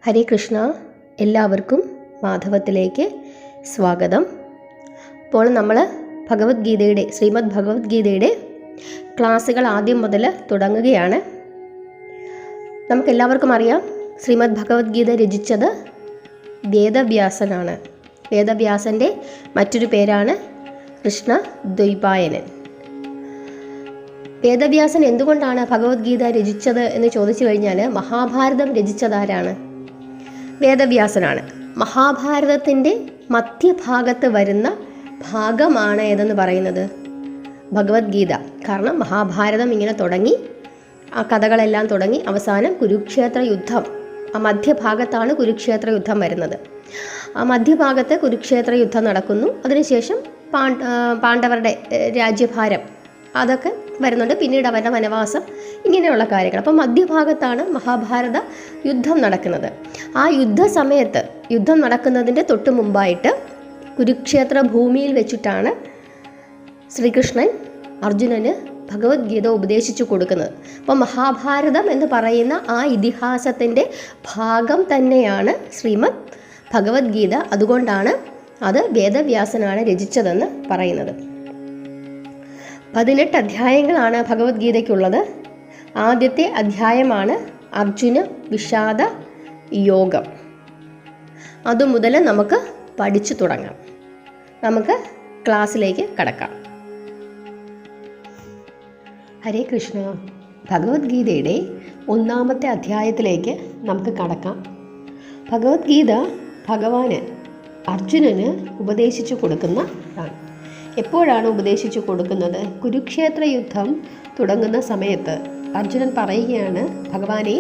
ഹരേ കൃഷ്ണ. എല്ലാവർക്കും മാധവത്തിലേക്ക് സ്വാഗതം. ഇപ്പോൾ നമ്മൾ ശ്രീമദ് ഭഗവത്ഗീതയുടെ ക്ലാസ്സുകൾ ആദ്യം മുതൽ തുടങ്ങുകയാണ്. നമുക്കെല്ലാവർക്കും അറിയാം, ശ്രീമദ് ഭഗവത്ഗീത രചിച്ചത് വേദവ്യാസനാണ്. വേദവ്യാസൻ്റെ മറ്റൊരു പേരാണ് കൃഷ്ണദ്വൈപായനൻ. വേദവ്യാസൻ എന്തുകൊണ്ടാണ് ഭഗവത്ഗീത രചിച്ചത് എന്ന് ചോദിച്ചു കഴിഞ്ഞാൽ, മഹാഭാരതം രചിച്ചതാരാണ്? വേദവ്യാസനാണ്. മഹാഭാരതത്തിൻ്റെ മധ്യഭാഗത്ത് വരുന്ന ഭാഗമാണ് ഏതെന്ന് പറയുന്നത് ഭഗവത്ഗീത. കാരണം മഹാഭാരതം ഇങ്ങനെ തുടങ്ങി, ആ കഥകളെല്ലാം തുടങ്ങി അവസാനം കുരുക്ഷേത്ര യുദ്ധം, ആ മധ്യഭാഗത്താണ് കുരുക്ഷേത്ര യുദ്ധം വരുന്നത്. ആ മധ്യഭാഗത്ത് കുരുക്ഷേത്ര യുദ്ധം നടക്കുന്നു. അതിനുശേഷം പാണ്ഡവരുടെ രാജ്യഭാരം അതൊക്കെ വരുന്നുണ്ട്. പിന്നീട് അവരുടെ വനവാസം, ഇങ്ങനെയുള്ള കാര്യങ്ങൾ. അപ്പം മധ്യഭാഗത്താണ് മഹാഭാരത യുദ്ധം നടക്കുന്നത്. ആ യുദ്ധസമയത്ത്, യുദ്ധം നടക്കുന്നതിൻ്റെ തൊട്ട് മുമ്പായിട്ട് കുരുക്ഷേത്ര ഭൂമിയിൽ വെച്ചിട്ടാണ് ശ്രീകൃഷ്ണൻ അർജുനന് ഭഗവത്ഗീത ഉപദേശിച്ചു കൊടുക്കുന്നത്. അപ്പം മഹാഭാരതം എന്ന് പറയുന്ന ആ ഇതിഹാസത്തിൻ്റെ ഭാഗം തന്നെയാണ് ശ്രീമദ് ഭഗവത്ഗീത. അതുകൊണ്ടാണ് അത് വേദവ്യാസനാണ് രചിച്ചതെന്ന് പറയുന്നത്. 18 അധ്യായങ്ങളാണ് ഭഗവത്ഗീതയ്ക്കുള്ളത്. ആദ്യത്തെ അധ്യായമാണ് അർജുന വിഷാദ യോഗം. അതുമുതൽ നമുക്ക് പഠിച്ചു തുടങ്ങാം. നമുക്ക് ക്ലാസ്സിലേക്ക് കടക്കാം. ഹരേ കൃഷ്ണ. ഭഗവത്ഗീതയുടെ 1-ാമത്തെ അധ്യായത്തിലേക്ക് നമുക്ക് കടക്കാം. ഭഗവത്ഗീത ഭഗവാന് അർജുനന് ഉപദേശിച്ചു കൊടുക്കുന്നതാണ്. എപ്പോഴാണ് ഉപദേശിച്ചു കൊടുക്കുന്നത്? കുരുക്ഷേത്ര യുദ്ധം തുടങ്ങുന്ന സമയത്ത് അർജുനൻ പറയുകയാണ്, ഭഗവാനെ,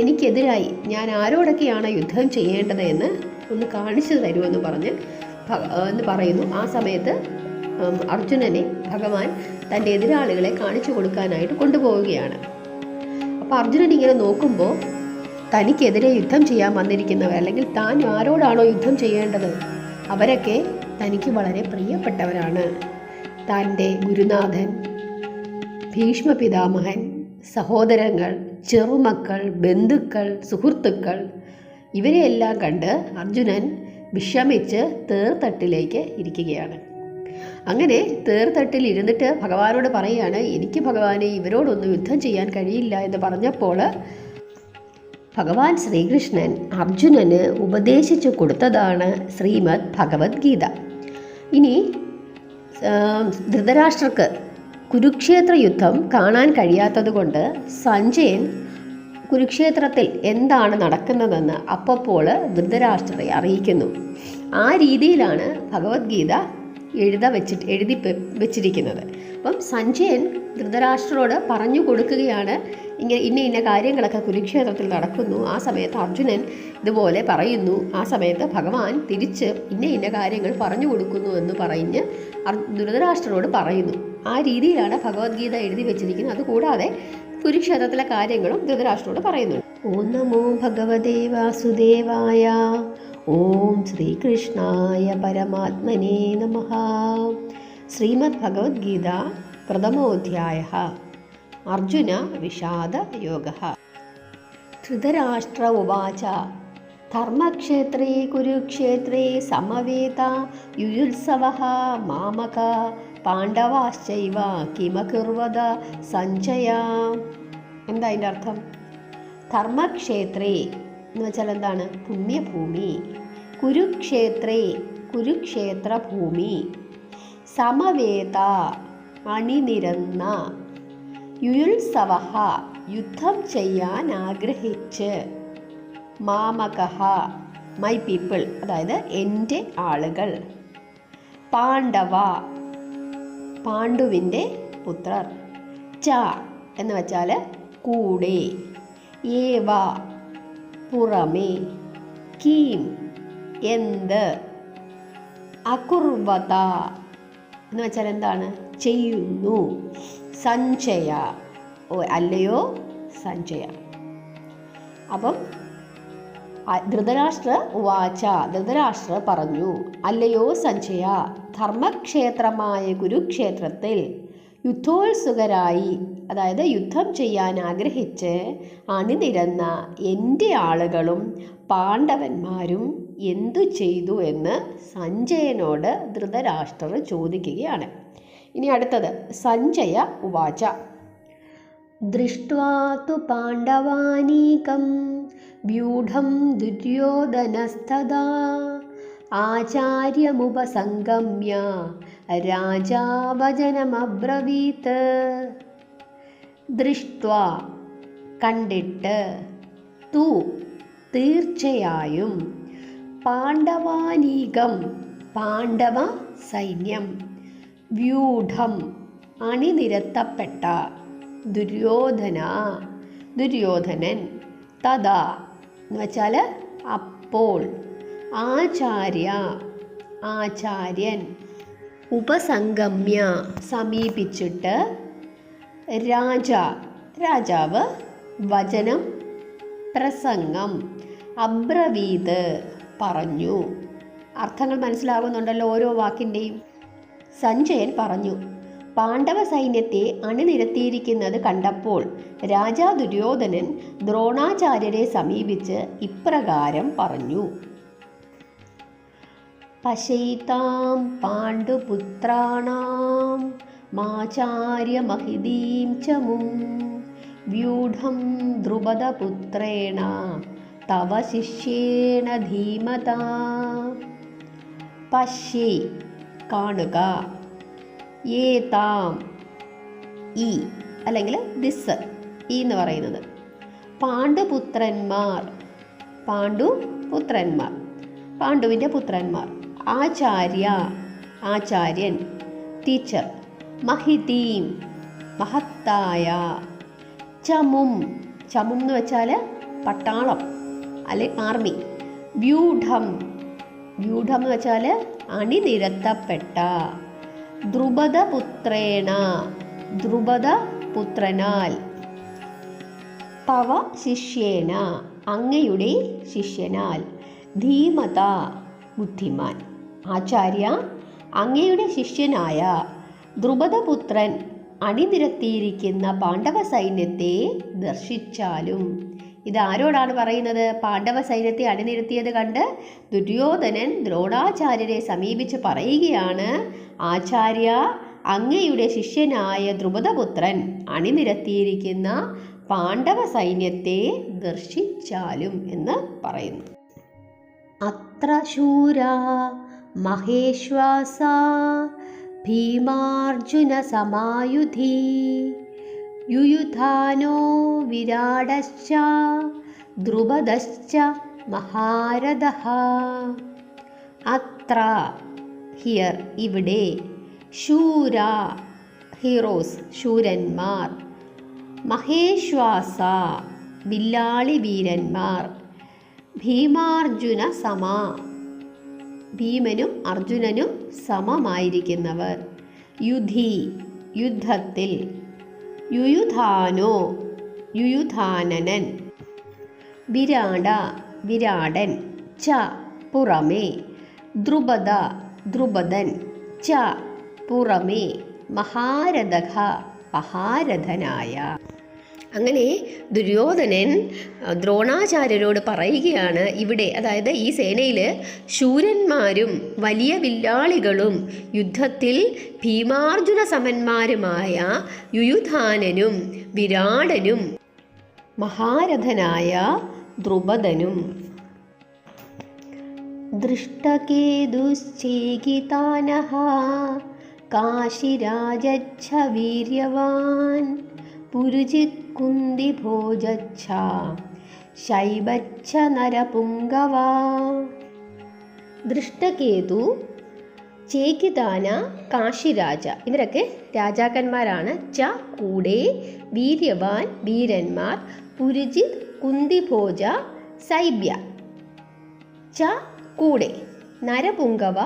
എനിക്കെതിരായി ഞാൻ ആരോടൊക്കെയാണ് യുദ്ധം ചെയ്യേണ്ടത് എന്ന് ഒന്ന് കാണിച്ചു തരുമെന്ന് പറയുന്നു. ആ സമയത്ത് അർജുനനെ ഭഗവാൻ തൻ്റെ എതിരാളികളെ കാണിച്ചു കൊടുക്കാനായിട്ട് കൊണ്ടുപോവുകയാണ്. അപ്പോൾ അർജുനൻ ഇങ്ങനെ നോക്കുമ്പോൾ, തനിക്കെതിരെ യുദ്ധം ചെയ്യാൻ വന്നിരിക്കുന്നവർ, അല്ലെങ്കിൽ താൻ ആരോടാണോ യുദ്ധം ചെയ്യേണ്ടത്, അവരൊക്കെ തനിക്ക് വളരെ പ്രിയപ്പെട്ടവരാണ്. തൻ്റെ ഗുരുനാഥൻ, ഭീഷ്മ പിതാമഹൻ, സഹോദരങ്ങൾ, ചെറുമക്കൾ, ബന്ധുക്കൾ, സുഹൃത്തുക്കൾ, ഇവരെയെല്ലാം കണ്ട് അർജുനൻ വിഷമിച്ച് തേർത്തട്ടിലേക്ക് ഇരിക്കുകയാണ്. അങ്ങനെ തേർത്തട്ടിൽ ഇരുന്നിട്ട് ഭഗവാനോട് പറയുകയാണ്, എനിക്ക് ഭഗവാനെ ഇവരോടൊന്നും യുദ്ധം ചെയ്യാൻ കഴിയില്ല എന്ന് പറഞ്ഞപ്പോൾ ഭഗവാൻ ശ്രീകൃഷ്ണൻ അർജുനന് ഉപദേശിച്ചു കൊടുത്തതാണ് ശ്രീമദ് ഭഗവത്ഗീത. ഇനി ധൃതരാഷ്ട്രർക്ക് കുരുക്ഷേത്ര യുദ്ധം കാണാൻ കഴിയാത്തത് കൊണ്ട് സഞ്ജയൻ കുരുക്ഷേത്രത്തിൽ എന്താണ് നടക്കുന്നതെന്ന് അപ്പോൾ ധൃതരാഷ്ട്രരെ അറിയിക്കുന്നു. ആ രീതിയിലാണ് ഭഗവത്ഗീത എഴുതി വെച്ചിരിക്കുന്നത്. അപ്പം സഞ്ജയൻ ധൃതരാഷ്ട്രരോട് പറഞ്ഞു കൊടുക്കുകയാണ്, ഇന്ന കാര്യങ്ങളൊക്കെ കുരുക്ഷേത്രത്തിൽ നടക്കുന്നു. ആ സമയത്ത് അർജുനൻ ഇതുപോലെ പറയുന്നു. ആ സമയത്ത് ഭഗവാൻ തിരിച്ച് ഇന്ന കാര്യങ്ങൾ പറഞ്ഞു കൊടുക്കുന്നു എന്ന് പറഞ്ഞ് ധൃതരാഷ്ട്രരോട് പറയുന്നു. ആ രീതിയിലാണ് ഭഗവത്ഗീത എഴുതി വെച്ചിരിക്കുന്നത്. അതുകൂടാതെ കുരുക്ഷേത്രത്തിലെ കാര്യങ്ങളും ധൃതരാഷ്ട്രരോട് പറയുന്നു. ഓം നമോ ഭഗവതേ വാസുദേവായ. ഓം ശ്രീകൃഷ്ണായ പരമാത്മനേ നമഃ. ശ്രീമദ് ഭഗവത്ഗീത പ്രഥമോധ്യായഃ. അർജുന വിഷാദ യോഗഃ. ധൃതരാഷ്ട്ര ഉവാച ധർമ്മക്ഷേത്രേ കുരുക്ഷേത്രേ സമവേത യുയുത്സവഃ മാമക പാണ്ഡവാശ്ചൈവ കിമകുർവത സഞ്ജയ. എന്താ അതിൻ്റെ അർത്ഥം? ധർമ്മക്ഷേത്രേ എന്ന് വെച്ചാൽ എന്താണ്? പുണ്യഭൂമി. കുരുക്ഷേത്രേ കുരുക്ഷേത്രഭൂമി. സമവേത അണിനിരന്ന. യുയുത്സവഃ യുദ്ധം ചെയ്യാൻ ആഗ്രഹിച്ച്. മാമകഃ മൈ പീപ്പിൾ, അതായത് എൻ്റെ ആളുകൾ. പാണ്ഡവ പാണ്ഡുവിൻ്റെ പുത്രർ. ച എന്ന് വെച്ചാൽ കൂടെ. ഏവ പുറമേ. കീം എന്ത്. അകുർവത എന്ന് വെച്ചാൽ എന്താണ്? ചെയ്യുന്നു. സഞ്ജയ അല്ലയോ സഞ്ജയ. അപ്പം ധൃതരാഷ്ട്ര പറഞ്ഞു, അല്ലയോ സഞ്ജയ, ധർമ്മക്ഷേത്രമായ കുരുക്ഷേത്രത്തിൽ യുദ്ധോത്സുകരായി അതായത് യുദ്ധം ചെയ്യാൻ ആഗ്രഹിച്ച് അണിനിരന്ന എൻ്റെ ആളുകളും പാണ്ഡവന്മാരും എന്തു ചെയ്തു എന്ന് സഞ്ജയനോട് ധൃതരാഷ്ട്രർ ചോദിക്കുകയാണ്. ഇനി അടുത്തത് സഞ്ജയ ഉവാച. ദൃഷ്ട്വാ തു പാണ്ഡവാനീകം വ്യൂഢം ദുര്യോധനസ്തദാ ആചാര്യമുപസംഗമ്യ രാജാ വചനമബ്രവീത്. ദൃഷ്ട്വാ കണ്ടിട്ട്, തു തീർച്ചയായും, പാണ്ഡവാനീകം പാണ്ഡവ സൈന്യം, വ്യൂഢം അണിനിരത്തപ്പെട്ട, ദുര്യോധനൻ, തഥാ എന്ന് വെച്ചാൽ അപ്പോൾ, ആചാര്യൻ, ഉപസംഗമ്യ സമീപിച്ചിട്ട്, രാജാവ്, വചനം പ്രസംഗം, അബ്രവീത് പറഞ്ഞു. അർത്ഥങ്ങൾ മനസ്സിലാകുന്നുണ്ടല്ലോ ഓരോ വാക്കിൻ്റെയും. സഞ്ജയൻ പറഞ്ഞു, പാണ്ഡവ സൈന്യത്തെ അണിനിരത്തിയിരിക്കുന്നത് കണ്ടപ്പോൾ രാജാ ദുര്യോധനൻ ദ്രോണാചാര്യരെ സമീപിച്ച് ഇപ്രകാരം പറഞ്ഞു. പശയിതാം പാണ്ഡുപുത്രാണാം മാചാര്യമഹിതീം ചമും വ്യൂഢം ദ്രുപദപുത്രേണ തവ ശിഷ്യേണ ധീമതാ. പശ്യേ കാണുക, ഏതാം ഈ അല്ലെങ്കിൽ ദിസ് ഈ എന്ന് പറയുന്നത്, പാണ്ഡുപുത്രന്മാർ, പാണ്ഡുവിൻ്റെ പുത്രന്മാർ, ആചാര്യൻ ടീച്ചർ, മഹിതീം മഹത്തായ, ചമും എന്ന് വെച്ചാൽ പട്ടാളം അല്ലെങ്കിൽ ആർമി, വ്യൂഢം എന്ന് വെച്ചാൽ അണിനിരത്തപ്പെട്ട, ദ്രുപദപുത്രനാൽ, തവ ശിഷ്യേന അങ്ങയുടെ ശിഷ്യനാൽ, ധീമത ബുദ്ധിമാൻ. ആചാര്യ അങ്ങയുടെ ശിഷ്യനായ ദ്രുപദപുത്രൻ അണിനിരത്തിയിരിക്കുന്ന പാണ്ഡവ സൈന്യത്തെ ദർശിച്ചാലും. ഇതാരോടാണ് പറയുന്നത്? പാണ്ഡവ സൈന്യത്തെ അണിനിരത്തിയത് കണ്ട് ദുര്യോധനൻ ദ്രോണാചാര്യരെ സമീപിച്ച് പറയുകയാണ്, ആചാര്യ അങ്ങയുടെ ശിഷ്യനായ ദ്രുപദപുത്രൻ അണിനിരത്തിയിരിക്കുന്ന പാണ്ഡവ സൈന്യത്തെ ദർശിച്ചാലും എന്ന് പറയുന്നു. അത്ര ശൂരാ മഹേശ്വാസാ ഭീമാർജുന സമായുധി യുയുധാനോ വിരാടശ്ച ദ്രുപദശ്ച മഹാരഥഃ. അത്ര ഹിയർ ഇവിടെ, ശൂര ഹീറോസ് ശൂരന്മാർ, മഹേശ്വാസ വില്ലാളി വീരന്മാർ, ഭീമാർജുന സമാ ഭീമനും അർജുനനും സമമായിരിക്കുന്നവർ, യുദ്ധത്തിൽ, യുയുധാനൻ, വിരാടൻ, ച പുറമേ, ദ്രുപദൻ, ച പുറമേ, മഹാരഥനായ. അങ്ങനെ ദുര്യോധനൻ ദ്രോണാചാര്യരോട് പറയുകയാണ്, ഇവിടെ അതായത് ഈ സേനയിൽ ശൂരന്മാരും വലിയ വില്ലാളികളും യുദ്ധത്തിൽ ഭീമാർജുന സമന്മാരുമായ യുയുധാനനും വിരാടനും മഹാരഥനായ ദ്രുപദനും. ദൃഷ്ടകേതുശ്ചേകിതാനഃ കാശിരാജച്ഛ വീര്യവാൻ പുരുജിത് കുന്തിഭോജച്ഛ ശൈബച്ഛ നരപുംഗവ. ദൃഷ്ടകേതു, ചേകിതാന, കാശിരാജ ഇവരൊക്കെ രാജാക്കന്മാരാണ്. ച കൂടെ, വീര്യവാൻ വീരന്മാർ, പുരുജിത് കുന്തിഭോജ സൈബ്യ, ച കൂടെ, നരപുംഗവ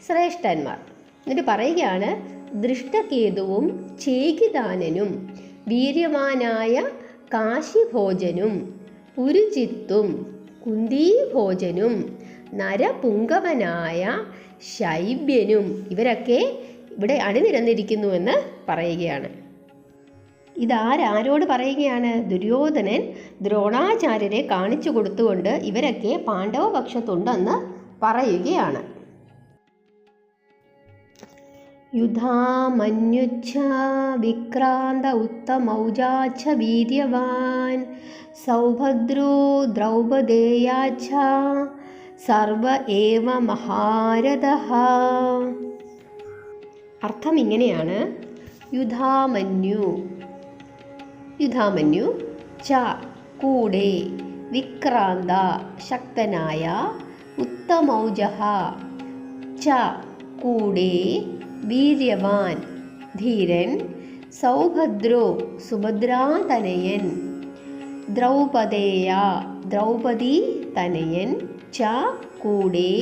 ശ്രേഷ്ഠന്മാർ. എന്നിട്ട് പറയുകയാണ്, ദൃഷ്ടകേതുവും ചേകിതാനനും വീര്യവാനായ കാശിഭോജനും പുരുജിത്തും കുന്തിഭോജനും നരപുംഗവനായ ശൈബ്യനും ഇവരൊക്കെ ഇവിടെ അണിനിരന്നിരിക്കുന്നുവെന്ന് പറയുകയാണ്. ഇതാരോട് പറയുകയാണ്? ദുര്യോധനൻ ദ്രോണാചാര്യരെ കാണിച്ചു കൊടുത്തുകൊണ്ട് ഇവരൊക്കെ പാണ്ഡവപക്ഷത്തുണ്ടെന്ന് പറയുകയാണ്. യുധാമന്യുച്ഛ വിക്രാന്ത ഉത്തമൗജാച്ഛ വീര്യവാൻ സൗഭദ്രോ ദ്രൗപദേയാച്ഛ സർവ ഏവ മഹാരഥഃ. അർത്ഥം ഇങ്ങനെയാണ്. യുധാമന്യു ച കൂടെ, വിക്രാന്ത ശക്തനായ, ഉത്തമൗജഃ ച കൂടെ, വീര്യവാൻ ധീരൻ, സൗഭദ്രോ സുഭദ്രാതനയൻ, ദ്രൗപദേയ ദ്രൗപദി തനയൻ, ച കൂടെ,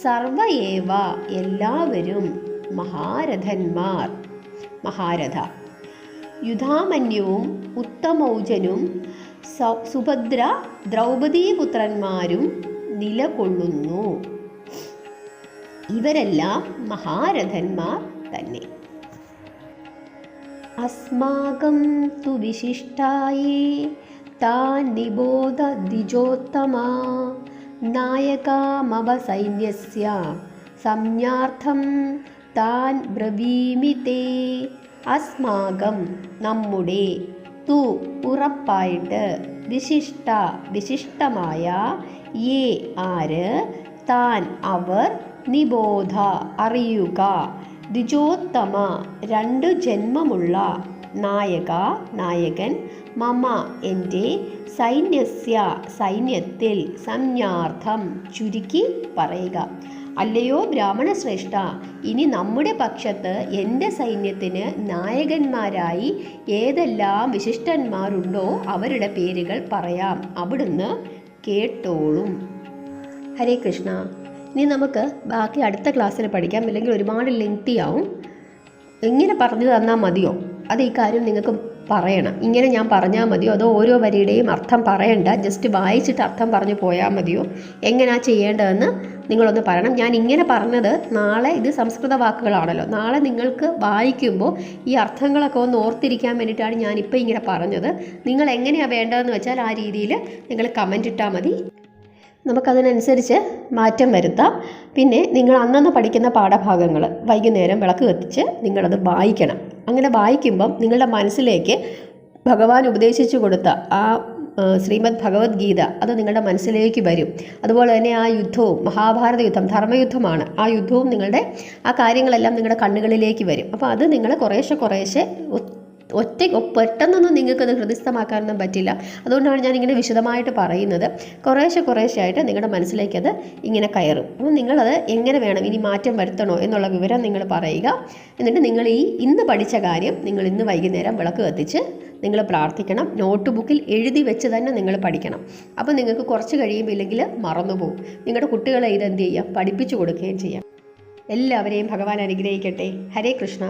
സർവയേവ എല്ലാവരും, മഹാരഥന്മാർ മഹാരഥ. യുധാമന്യുവും ഉത്തമൗജനും സുഭദ്ര ദ്രൗപദീപുത്രന്മാരും നിലകൊള്ളുന്നു. ഇവരെല്ലാം മഹാരഥന്മാർ തന്നെ. അസ്മാകം തു വിശിഷ്ടായേ താൻ നിബോധ ദ്വിജോത്തമാ നായകാമവ സൈന്യസ്യ സംജ്ഞാർത്ഥം താൻ ബ്രവീമി തേ. അസ്മാകം നമ്മുടെ, തു ഉറപ്പായിട്ട്, വിശിഷ്ടമായ, യേ ആര്, താൻ അവർ, നിബോധ അറിയുക, ദ്വിജോത്തമ രണ്ടു ജന്മമുള്ള, നായകൻ, മമ എൻ്റെ, സൈന്യസ്യ സൈന്യത്തിൽ, സംജ്ഞാർത്ഥം ചുരുക്കി പറയുക. അല്ലയോ ബ്രാഹ്മണശ്രേഷ്ഠ, ഇനി നമ്മുടെ പക്ഷത്ത് എൻ്റെ സൈന്യത്തിന് നായകന്മാരായി ഏതെല്ലാം വിശിഷ്ടന്മാരുണ്ടോ അവരുടെ പേരുകൾ പറയാം. അവിടുന്ന് കേട്ടോളും. ഹരേ കൃഷ്ണ. ഇനി നമുക്ക് ബാക്കി അടുത്ത ക്ലാസ്സിൽ പഠിക്കാം, അല്ലെങ്കിൽ ഒരുപാട് ലെങ്തി ആവും. എങ്ങനെ പറഞ്ഞു തന്നാൽ മതിയോ? അത് ഈ കാര്യം നിങ്ങൾക്ക് പറയണം. ഇങ്ങനെ ഞാൻ പറഞ്ഞാൽ മതിയോ, അതോ ഓരോ വരിയുടെയും അർത്ഥം പറയണ്ട, ജസ്റ്റ് വായിച്ചിട്ട് അർത്ഥം പറഞ്ഞു പോയാൽ മതിയോ? എങ്ങനെയാണ് ചെയ്യേണ്ടതെന്ന് നിങ്ങളൊന്ന് പറയണം. ഞാൻ ഇങ്ങനെ പറഞ്ഞത് നാളെ, ഇത് സംസ്കൃത വാക്കുകളാണല്ലോ, നാളെ നിങ്ങൾക്ക് വായിക്കുമ്പോൾ ഈ അർത്ഥങ്ങളൊക്കെ ഒന്ന് ഓർത്തിരിക്കാൻ വേണ്ടിയിട്ടാണ് ഞാനിപ്പോൾ ഇങ്ങനെ പറഞ്ഞത്. നിങ്ങൾ എങ്ങനെയാണ് വേണ്ടതെന്ന് വെച്ചാൽ ആ രീതിയിൽ നിങ്ങൾ കമൻ്റ് ഇട്ടാൽ മതി. നമുക്കതിനനുസരിച്ച് മാറ്റം വരുത്താം. പിന്നെ നിങ്ങൾ അന്നന്ന് പഠിക്കുന്ന പാഠഭാഗങ്ങൾ വൈകുന്നേരം വിളക്ക് കത്തിച്ച് നിങ്ങളത് വായിക്കണം. അങ്ങനെ വായിക്കുമ്പം നിങ്ങളുടെ മനസ്സിലേക്ക് ഭഗവാൻ ഉപദേശിച്ചു കൊടുത്ത ആ ശ്രീമദ് ഭഗവത്ഗീത അത് നിങ്ങളുടെ മനസ്സിലേക്ക് വരും. അതുപോലെ തന്നെ ആ യുദ്ധവും, മഹാഭാരത യുദ്ധം ധർമ്മയുദ്ധമാണ്, ആ യുദ്ധവും നിങ്ങളുടെ ആ കാര്യങ്ങളെല്ലാം നിങ്ങളുടെ കണ്ണുകളിലേക്ക് വരും. അപ്പോൾ അത് നിങ്ങൾ കുറേശ്ശെ പെട്ടെന്നൊന്നും നിങ്ങൾക്കത് ഹൃദയസ്ഥമാക്കാനൊന്നും പറ്റില്ല. അതുകൊണ്ടാണ് ഞാനിങ്ങനെ വിശദമായിട്ട് പറയുന്നത്. കുറേശ്ശെ ആയിട്ട് നിങ്ങളുടെ മനസ്സിലേക്കത് ഇങ്ങനെ കയറും. അപ്പോൾ നിങ്ങളത് എങ്ങനെ വേണം, ഇനി മാറ്റം വരുത്തണോ എന്നുള്ള വിവരം നിങ്ങൾ പറയുക. എന്നിട്ട് നിങ്ങൾ ഇന്ന് പഠിച്ച കാര്യം നിങ്ങൾ ഇന്ന് വൈകുന്നേരം വിളക്ക് കത്തിച്ച് നിങ്ങൾ പ്രാർത്ഥിക്കണം. നോട്ട് ബുക്കിൽ എഴുതി വെച്ച് തന്നെ നിങ്ങൾ പഠിക്കണം. അപ്പോൾ നിങ്ങൾക്ക് കുറച്ച് കഴിയുമ്പോൾ ഇല്ലെങ്കിൽ മറന്നുപോകും. നിങ്ങളുടെ കുട്ടികളെ ഇതെന്ത് ചെയ്യാം, പഠിപ്പിച്ചു കൊടുക്കുകയും ചെയ്യാം. എല്ലാവരെയും ഭഗവാൻ അനുഗ്രഹിക്കട്ടെ. ഹരേ കൃഷ്ണ.